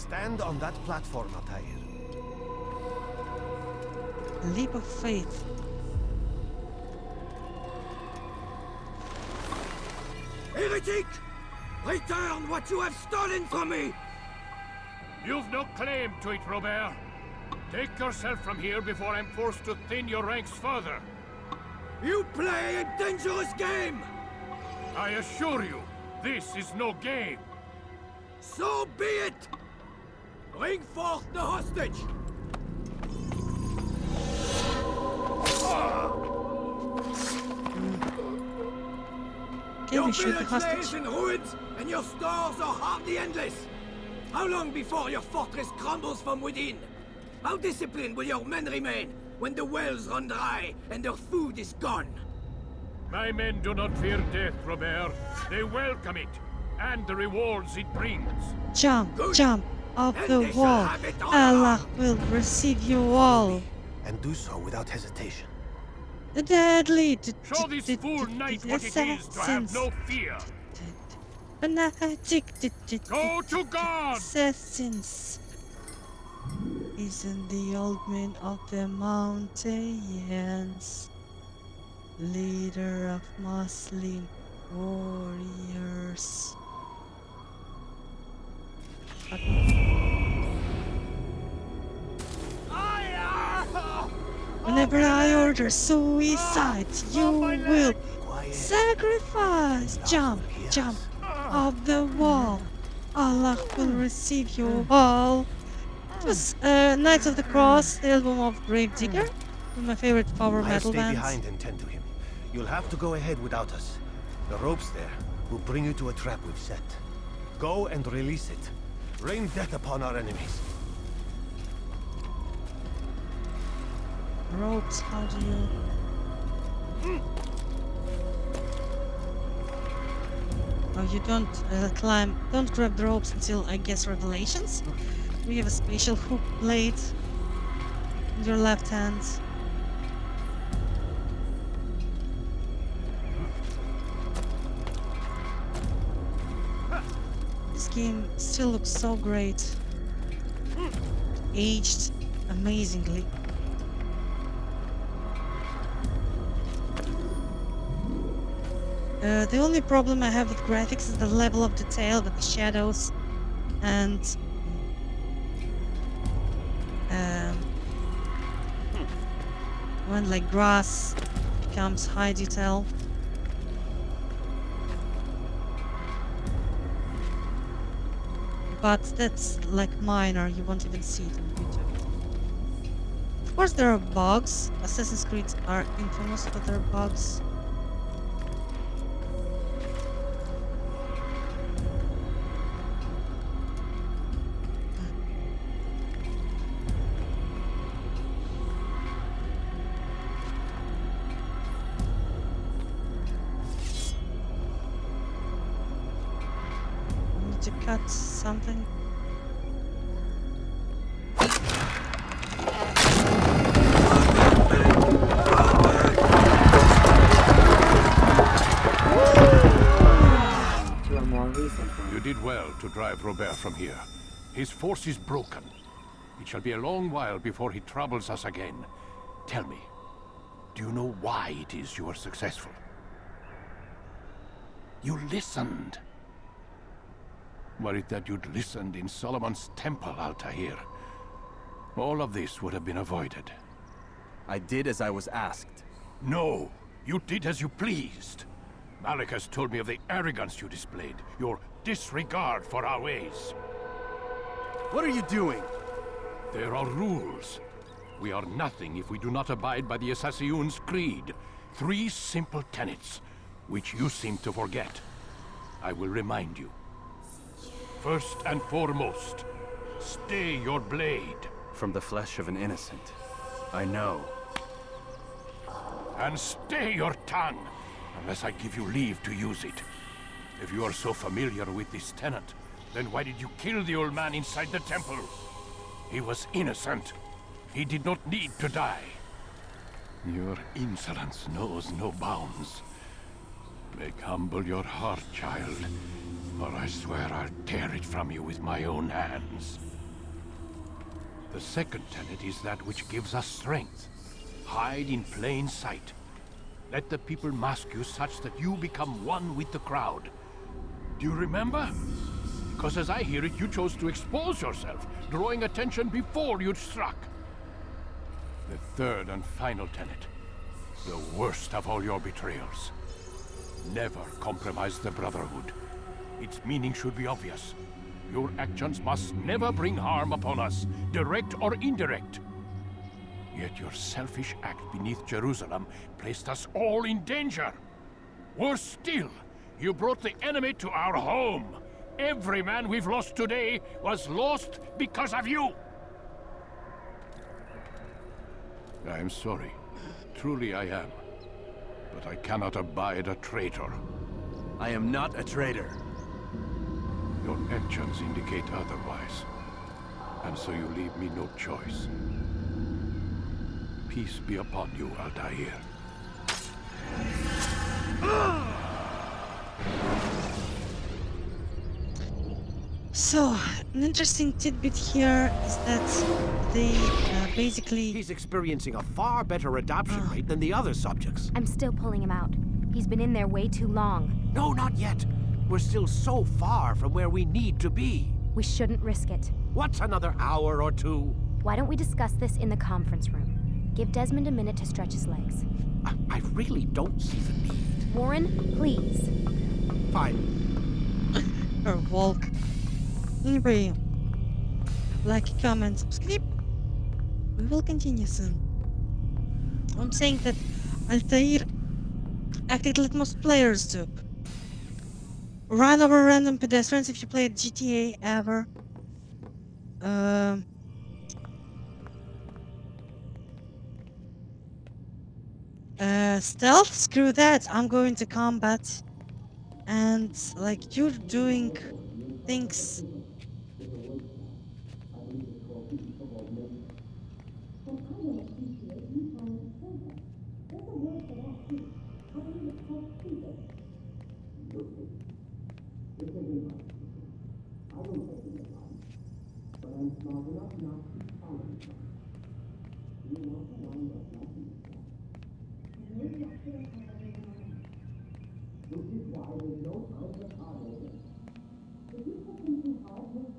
Stand on that platform, Altair. Leap of faith. Heretic! Return what you have stolen from me! You've no claim to it, Robert. Take yourself from here before I'm forced to thin your ranks further. You play a dangerous game! I assure you, this is no game. So be it! Bring forth the hostage! Can we shoot the Your village lays hostage? in ruins, and your stores are hardly endless. How long before your fortress crumbles from within? How disciplined will your men remain when the wells run dry and their food is gone? My men do not fear death, Robert. They welcome it, and the rewards it brings. Jump, Good. jump off And the they shall wall. have it all Allah along. will receive you all. And do so without hesitation. The deadly Show this fool knight what it is to have no fear. fanatic Go to God! assassins. Isn't the old man of the mountains, leader of Muslim warriors? Whenever I order suicide, you will Quiet. sacrifice. Jump, jump off the wall. Allah will receive you all. It was Knights of the Cross, the album of Gravedigger, one of my favorite power I'll metal stay bands. behind and tend to him. You'll have to go ahead without us. The ropes there will bring you to a trap we've set. Go and release it. Rain death upon our enemies. Ropes, how do you... Oh, you don't climb, don't grab the ropes until, I guess, Revelations? We have a special hook blade in your left hand. This game still looks so great. Aged amazingly. The only problem I have with graphics is the level of detail with the shadows and when like grass becomes high detail. But that's like minor, you won't even see it on YouTube. Of course there are bugs. Assassin's Creed are infamous for their bugs. To cut something. You did well to drive Robert from here. His force is broken. It shall be a long while before he troubles us again. Tell me, do you know why it is you are successful? You listened. Were it that you'd listened in Solomon's temple, Altair, all of this would have been avoided. I did as I was asked. No, you did as you pleased. Malik has told me of the arrogance you displayed, your disregard for our ways. What are you doing? There are rules. We are nothing if we do not abide by the Assassin's creed. 3 simple tenets, which you seem to forget. I will remind you. First and foremost, stay your blade. From the flesh of an innocent. I know. And stay your tongue, unless I give you leave to use it. If you are so familiar with this tenet, then why did you kill the old man inside the temple? He was innocent. He did not need to die. Your insolence knows no bounds. Make humble your heart, child, or I swear I'll tear it from you with my own hands. The second tenet is that which gives us strength. Hide in plain sight. Let the people mask you such that you become one with the crowd. Do you remember? Because as I hear it, you chose to expose yourself, drawing attention before you'd struck. The third and final tenet. The worst of all your betrayals. Never compromise the Brotherhood. Its meaning should be obvious. Your actions must never bring harm upon us, direct or indirect. Yet your selfish act beneath Jerusalem placed us all in danger. Worse still, you brought the enemy to our home. Every man we've lost today was lost because of you. I am sorry. Truly I am. But I cannot abide a traitor. I am not a traitor. Your actions indicate otherwise. And so you leave me no choice. Peace be upon you, Altair. So, an interesting tidbit here is that they basically... He's experiencing a far better adoption rate than the other subjects. I'm still pulling him out. He's been in there way too long. No, not yet. We're still so far from where we need to be. We shouldn't risk it. What's another hour or two? Why don't we discuss this in the conference room? Give Desmond a minute to stretch his legs. I really don't see the need. Warren, please. Fine. or walk. Anyway, like, comment, subscribe. We will continue soon. I'm saying that Altair acted like most players do. Run over random pedestrians if you played GTA ever. Stealth? Screw that. I'm going to combat. And, like, you're doing things.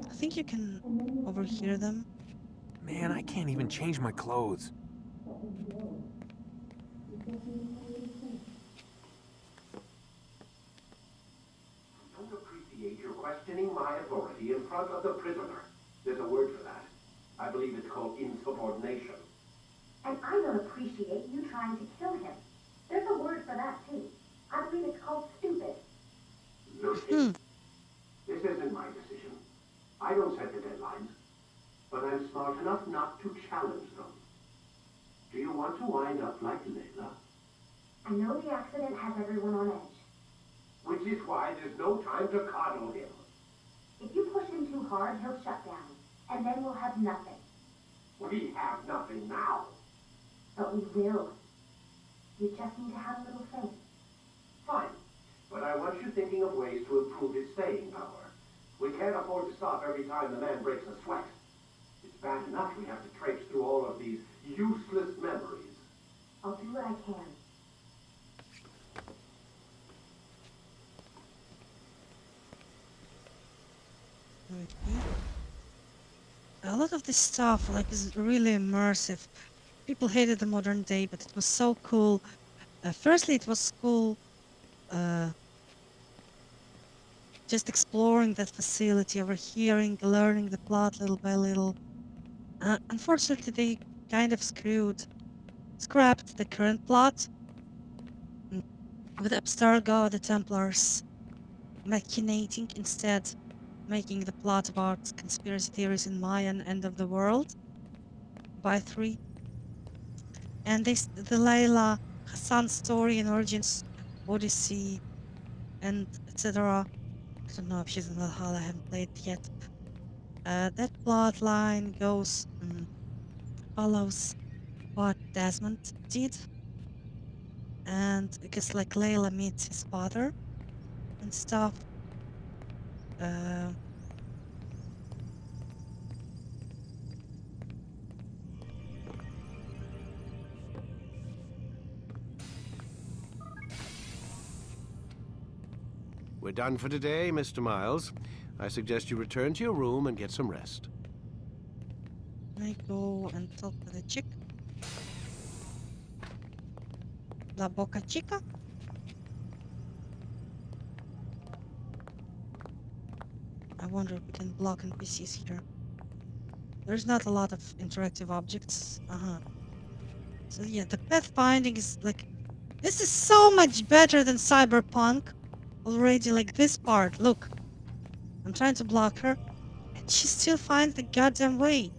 I think you can overhear them. Man, I can't even change my clothes. I don't appreciate your questioning my authority in front of the prisoner. There's a word for that. I believe it's called insubordination. And I don't appreciate you trying to kill him. There's a word for that, too. I believe it's called stupid. Lucy, this isn't my decision. I don't set the deadlines. But I'm smart enough not to challenge them. Do you want to wind up like Layla? I know the accident has everyone on edge. Which is why there's no time to coddle him. If you push him too hard, he'll shut down. And then we'll have nothing. We have nothing now. But we will. You just need to have a little faith. Fine. But I want you thinking of ways to improve his staying power. We can't afford to stop every time the man breaks a sweat. It's bad enough we have to traipse through all of these useless memories. I'll do what I can. A lot of this stuff, like, is really immersive. People hated the modern day, but it was so cool. Firstly, it was cool just exploring that facility, overhearing, learning the plot little by little. Unfortunately, they kind of scrapped the current plot with Abstergo, the Templars machinating instead, making the plot about conspiracy theories in Mayan end of the world by 3. And the Layla Hassan story and origins, Odyssey, and etc. I don't know if she's in Valhalla, I haven't played yet. That plot line follows what Desmond did. And because, like, Layla meets his father and stuff. We're done for today, Mr. Miles. I suggest you return to your room and get some rest. I go and talk to the chick. La Boca Chica. I wonder if we can block NPCs here. There's not a lot of interactive objects. So yeah, the pathfinding is like... This is so much better than Cyberpunk. Already, like this part, look. I'm trying to block her, and she still finds the goddamn way.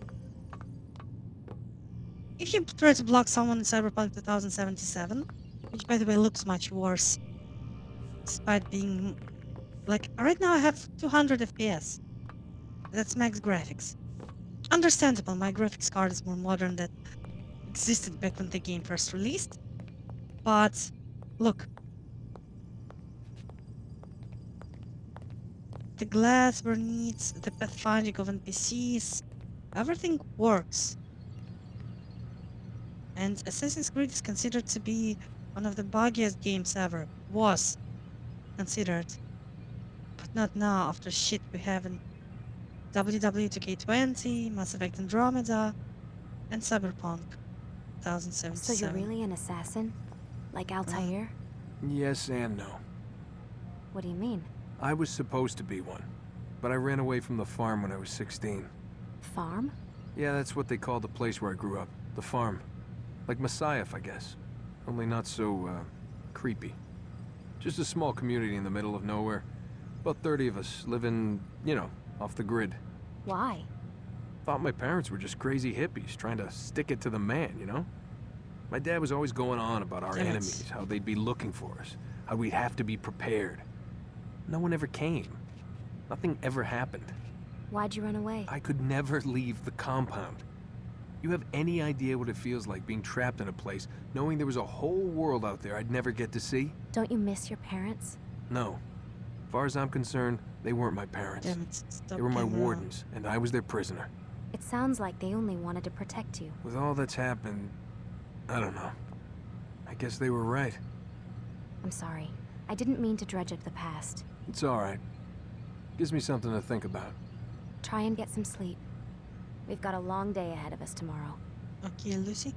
If you try to block someone in Cyberpunk 2077, which by the way looks much worse, despite being... Like, right now I have 200 FPS. That's max graphics. Understandable, my graphics card is more modern than existed back when the game first released. But, look. The glass where needs, the pathfinding of NPCs, everything works. And Assassin's Creed is considered to be one of the buggiest games ever. Was considered. But not now, after shit we have in WW2K20, Mass Effect Andromeda, and Cyberpunk 2077. So you're really an assassin? Like Altair? Yes and no. What do you mean? I was supposed to be one, but I ran away from the farm when I was 16. Farm? Yeah, that's what they call the place where I grew up. The farm. Like Masyaf, I guess. Only not so, creepy. Just a small community in the middle of nowhere. About 30 of us living, you know, off the grid. Why? Thought my parents were just crazy hippies trying to stick it to the man, you know? My dad was always going on about our enemies, how they'd be looking for us, how we'd have to be prepared. No one ever came. Nothing ever happened. Why'd you run away? I could never leave the compound. You have any idea what it feels like being trapped in a place, knowing there was a whole world out there I'd never get to see? Don't you miss your parents? No. As far as I'm concerned, they weren't my parents. Damn it, stop They were my being wrong. wardens, and I was their prisoner. It sounds like they only wanted to protect you. With all that's happened, I don't know. I guess they were right. I'm sorry. I didn't mean to dredge up the past. It's alright. Gives me something to think about. Try and get some sleep. We've got a long day ahead of us tomorrow. Okay, Lucy.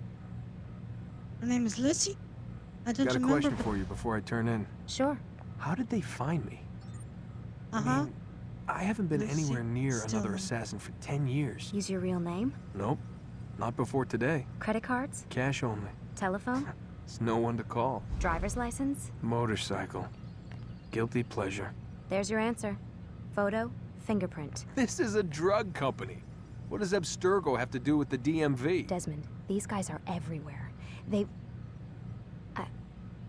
Her name is Lucy? I don't Got a remember. question for you before I turn in. Sure. How did they find me? I Uh-huh. mean, I haven't been Lucy anywhere near another Stillman. assassin for 10 years. Use your real name? Nope. Not before today. Credit cards? Cash only. Telephone? There's no one to call. Driver's license? Motorcycle. Guilty pleasure. There's your answer. Photo, fingerprint. This is a drug company. What does Abstergo have to do with the DMV? Desmond, these guys are everywhere.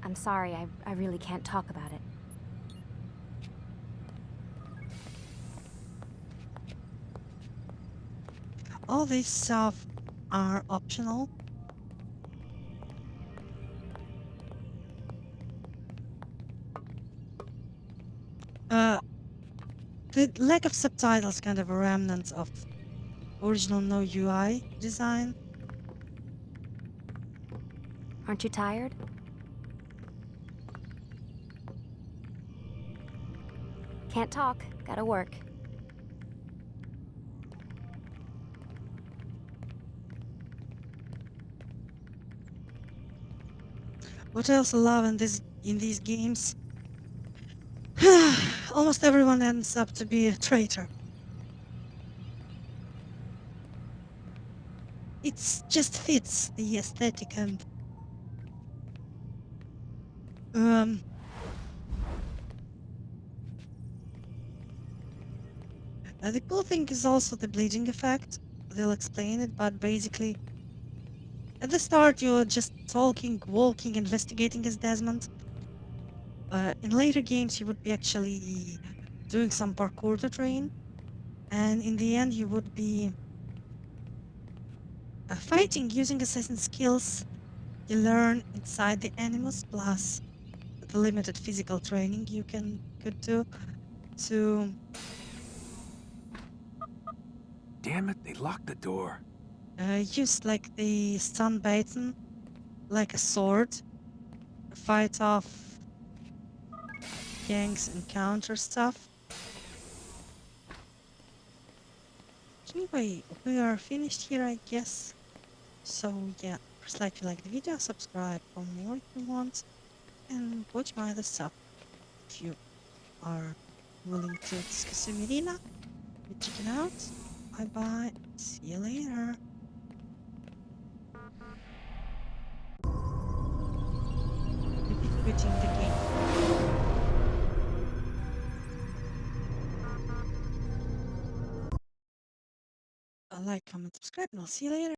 I'm sorry, I really can't talk about it. All this stuff are optional. The lack of subtitles kind of a remnant of original no UI design. Aren't you tired? Can't talk. Gotta work. What else I love in these games? Almost everyone ends up to be a traitor. It just fits the aesthetic and the cool thing is also the bleeding effect. They'll explain it, but basically at the start you're just talking, walking, investigating as Desmond. In later games you would be actually doing some parkour to train, and in the end you would be fighting using assassin skills you learn inside the Animus, plus the limited physical training you could do to... Damn it, they locked the door. Use like the stun baton, like a sword, fight off gangs encounter stuff. Anyway, we are finished here, I guess. So yeah, please like if you like the video, subscribe for more if you want, and watch my other stuff if you are willing to discuss with Medina. Check it out. Bye bye. See you later. Maybe quitting the game. Like, comment, subscribe, and I'll see you later.